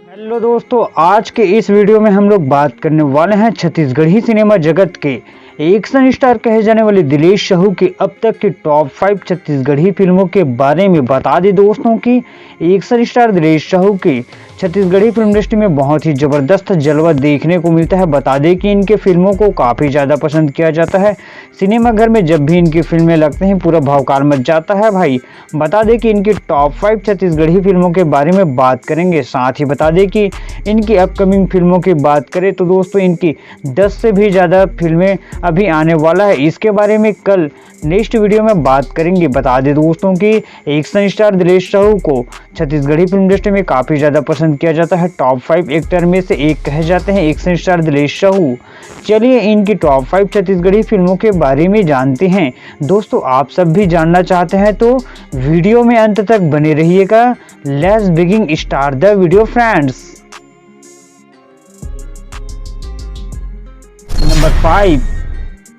Hello दोस्तों, आज के इस वीडियो में हम लोग बात करने वाले हैं छत्तीसगढ़ी सिनेमा जगत के एक्शन स्टार कहे जाने वाले दिलेश साहू की अब तक की टॉप 5 छत्तीसगढ़ी फिल्मों के बारे में बता दें दोस्तों की एक्शन स्टार दिलेश साहू की छत्तीसगढ़ी फिल्म इंडस्ट्री में बहुत ही ज़बरदस्त जलवा देखने को मिलता है। बता दें कि इनके फिल्मों को काफ़ी ज़्यादा पसंद किया जाता है। सिनेमा घर में जब भी इनकी फिल्में लगते हैं पूरा भौकाल मच जाता है भाई। बता दें कि इनकी टॉप 5 छत्तीसगढ़ी फिल्मों के बारे में बात करेंगे। साथ ही बता दें कि इनकी अपकमिंग फिल्मों की बात करें तो दोस्तों इनकी 10 से भी ज़्यादा फिल्में अभी आने वाला है। इसके बारे में कल नेक्स्ट वीडियो में बात करेंगे। बता दें दोस्तों कि एक्शन स्टार दिलेश साहू को छत्तीसगढ़ी फिल्म इंडस्ट्री में काफ़ी ज़्यादा पसंद किया जाता है। टॉप 5 एक्टर में से एक कहे जाते हैं एक्शन स्टार दिलेश साहू। चलिए इनकी टॉप 5 छत्तीसगढ़ी फिल्मों के बारे में जानते हैं। दोस्तों आप सब भी जानना चाहते हैं तो वीडियो में अंत तक बने रहिएगा। Let's begin start the video friends. Number 5,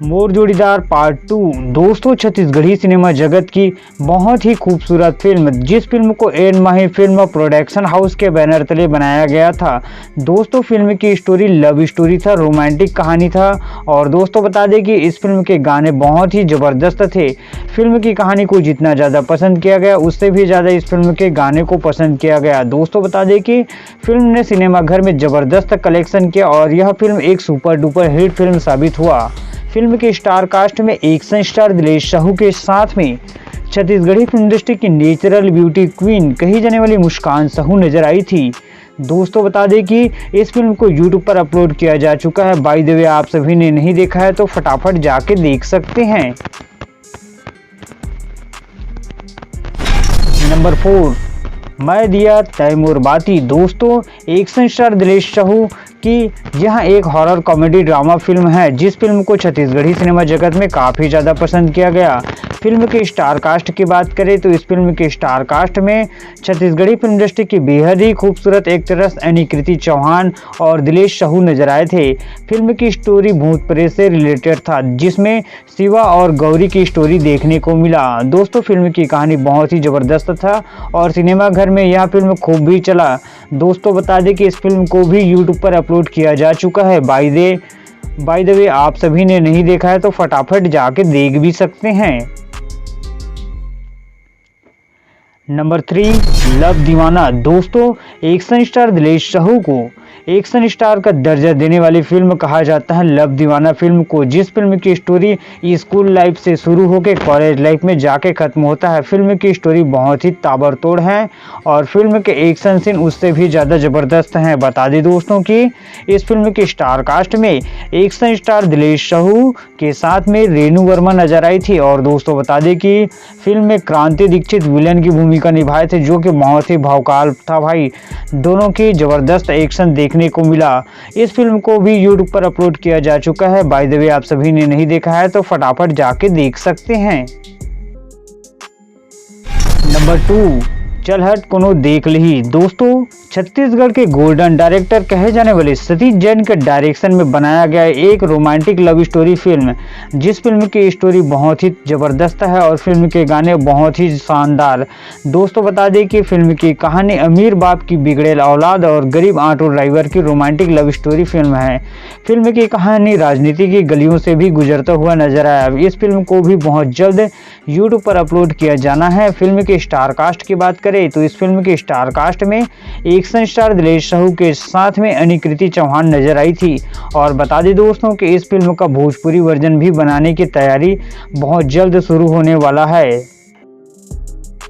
मोर जोड़ीदार पार्ट 2। दोस्तों छत्तीसगढ़ी सिनेमा जगत की बहुत ही खूबसूरत फिल्म, जिस फिल्म को एन माही फिल्म प्रोडक्शन हाउस के बैनर तले बनाया गया था। दोस्तों फिल्म की स्टोरी लव स्टोरी था, रोमांटिक कहानी था। और दोस्तों बता दें कि इस फिल्म के गाने बहुत ही ज़बरदस्त थे। फिल्म की कहानी को जितना ज़्यादा पसंद किया गया उससे भी ज़्यादा इस फिल्म के गाने को पसंद किया गया। दोस्तों बता दें कि फिल्म ने सिनेमा घर में ज़बरदस्त कलेक्शन किया और यह फिल्म एक सुपर डुपर हिट फिल्म साबित हुआ। फिल्म के स्टार कास्ट में एक्शन स्टार दिलेश साहू के साथ में छत्तीसगढ़ी फिल्म इंडस्ट्री की नेचुरल ब्यूटी क्वीन कही जाने वाली मुस्कान साहू नजर आई थी। दोस्तों बता दें कि इस फिल्म को YouTube पर अपलोड किया जा चुका है। बाय द वे आप सभी ने नहीं देखा है तो फटाफट जाके देख सकते हैं। नंबर 4, मैं दिया तैमूर बाती। दोस्तों एक्शन स्टार दिलेश साहू कि यह एक हॉरर कॉमेडी ड्रामा फिल्म है, जिस फिल्म को छत्तीसगढ़ी सिनेमा जगत में काफ़ी ज़्यादा पसंद किया गया। फिल्म के स्टार कास्ट की बात करें तो इस फिल्म के स्टार कास्ट में छत्तीसगढ़ी फिल्म इंडस्ट्री की बेहद ही खूबसूरत एक्ट्रेस कृति चौहान और दिलेश साहू नजर आए थे। फिल्म की स्टोरी भूत प्रेत से रिलेटेड था, जिसमें शिवा और गौरी की स्टोरी देखने को मिला। दोस्तों फिल्म की कहानी बहुत ही ज़बरदस्त था और सिनेमा घर में यह फिल्म खूब भी चला। दोस्तों बता दें कि इस फिल्म को भी YouTube पर अपलोड किया जा चुका है। बाय द वे आप सभी ने नहीं देखा है तो फटाफट जाके देख भी सकते हैं। नंबर 3, लव दीवाना। दोस्तों एक्शन स्टार दिलेश साहू को एक्शन स्टार का दर्जा देने वाली फिल्म कहा जाता है लव दीवाना फिल्म को, जिस फिल्म की स्टोरी स्कूल लाइफ से शुरू होकर कॉलेज लाइफ में जाके ख़त्म होता है। फिल्म की स्टोरी बहुत ही ताबड़तोड़ है और फिल्म के एक्शन सीन उससे भी ज़्यादा ज़बरदस्त हैं। बता दें दोस्तों कि इस फिल्म के स्टार कास्ट में एक्शन स्टार दिलेश साहू के साथ में रेनू वर्मा नजर आई थी। और दोस्तों बता दें कि फिल्म में क्रांति दीक्षित विलन की भूमिका निभाए थे, जो कि बहुत ही भावकाल था भाई। दोनों की ज़बरदस्त एक्शन देखने को मिला। इस फिल्म को भी YouTube पर अपलोड किया जा चुका है। बाय द वे आप सभी ने नहीं देखा है तो फटाफट जाके देख सकते हैं। नंबर 2, चल हट कोनो देख ली। दोस्तों छत्तीसगढ़ के गोल्डन डायरेक्टर कहे जाने वाले सतीश जैन के डायरेक्शन में बनाया गया एक रोमांटिक लव स्टोरी फिल्म, जिस फिल्म की स्टोरी बहुत ही ज़बरदस्त है और फिल्म के गाने बहुत ही शानदार। दोस्तों बता दें कि फिल्म की कहानी अमीर बाप की बिगड़ेल औलाद और गरीब ऑटो ड्राइवर की रोमांटिक लव स्टोरी फिल्म है। फिल्म की कहानी राजनीति की गलियों से भी गुजरता हुआ नजर आया। इस फिल्म को भी बहुत जल्द YouTube पर अपलोड किया जाना है। फिल्म के स्टार कास्ट की बात करें तो इस फिल्म के स्टार कास्ट में एक्शन स्टार दिलेश साहू के साथ में कृति चौहान नजर आई थी। और बता दें दोस्तों कि इस फिल्म का भोजपुरी वर्जन भी बनाने की तैयारी बहुत जल्द शुरू होने वाला है।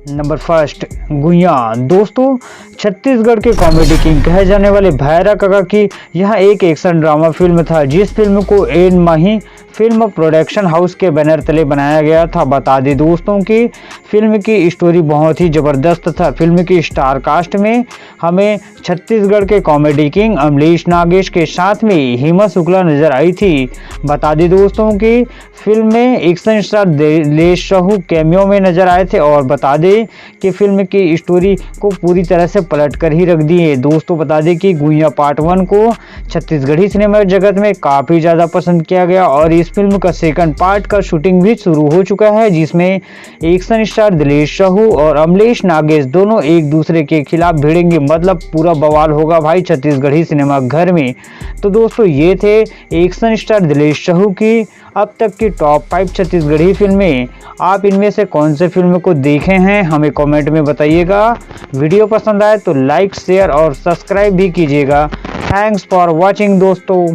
नंबर 1, गुइया। दोस्तों छत्तीसगढ़ के कॉमेडी किंग कहे जाने वाले भैरा काका की यह एक एक्शन ड्रामा फिल्म था, जिस फिल्म को एन माही फिल्म प्रोडक्शन हाउस के बैनर तले बनाया गया था। बता दें दोस्तों कि फिल्म की स्टोरी बहुत ही ज़बरदस्त था। फिल्म की स्टार कास्ट में हमें छत्तीसगढ़ के कॉमेडी किंग अमरीश नागेश के साथ में हेमा शुक्ला नजर आई थी। बता दें दोस्तों कि फिल्म में action star Dilesh Sahu cameo में नजर आए थे। और बता दें कि फिल्म की स्टोरी को पूरी तरह से पलट कर ही रख दिए। दोस्तों बता दें कि गुइया पार्ट 1 को छत्तीसगढ़ी सिनेमा जगत में काफ़ी ज़्यादा पसंद किया गया और इस फिल्म का सेकंड पार्ट का शूटिंग भी शुरू हो चुका है, जिसमें एक्शन स्टार दिलेश साहू और अमलेश नागेश दोनों एक दूसरे के खिलाफ भिड़ेंगे। मतलब पूरा बवाल होगा भाई छत्तीसगढ़ी सिनेमा घर में। तो दोस्तों ये थे एक्शन स्टार दिलेश साहू की अब तक की टॉप 5 छत्तीसगढ़ी फिल्में। आप इनमें से कौन से फिल्म को देखे हैं हमें कमेंट में बताइएगा। वीडियो पसंद आए तो लाइक शेयर और सब्सक्राइब भी कीजिएगा। थैंक्स फॉर वॉचिंग दोस्तों।